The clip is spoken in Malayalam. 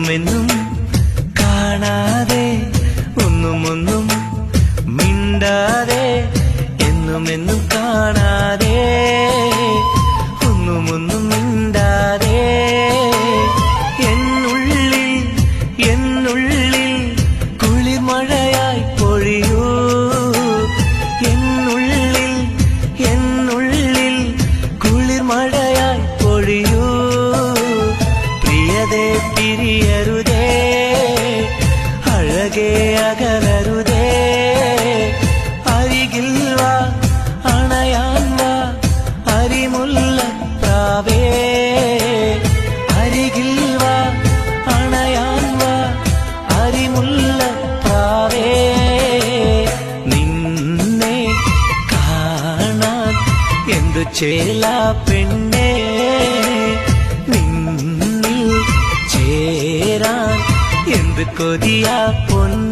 എന്നുമെന്നും കാണാതെ ഒന്നുമൊന്നും മിണ്ടാതെ എന്നുമെന്നും കാണാതെ ഒന്നുമൊന്നും മിണ്ടാതെ എന്നുള്ളിൽ കുളിർമഴയായി പൊഴിയൂ എന്നുള്ളിൽ കുളിർമഴയായി പൊഴിയൂ പ്രിയതേ പിരിയരുതേ അഴകേ അകലരുതേ അരികിൽ വാ അണയാൻ വാ അരിമുല്ലപ്രാവേ അരികിൽ വാ അണയാൻ വാ അരിമുല്ലപ്രാവേ നിന്നെ കാണാൻ എന്തു ചേലാ പെണ്ണേ നിന്നിൽ ചേരാൻ എന്ത് കൊതിയാ പൊന്നേ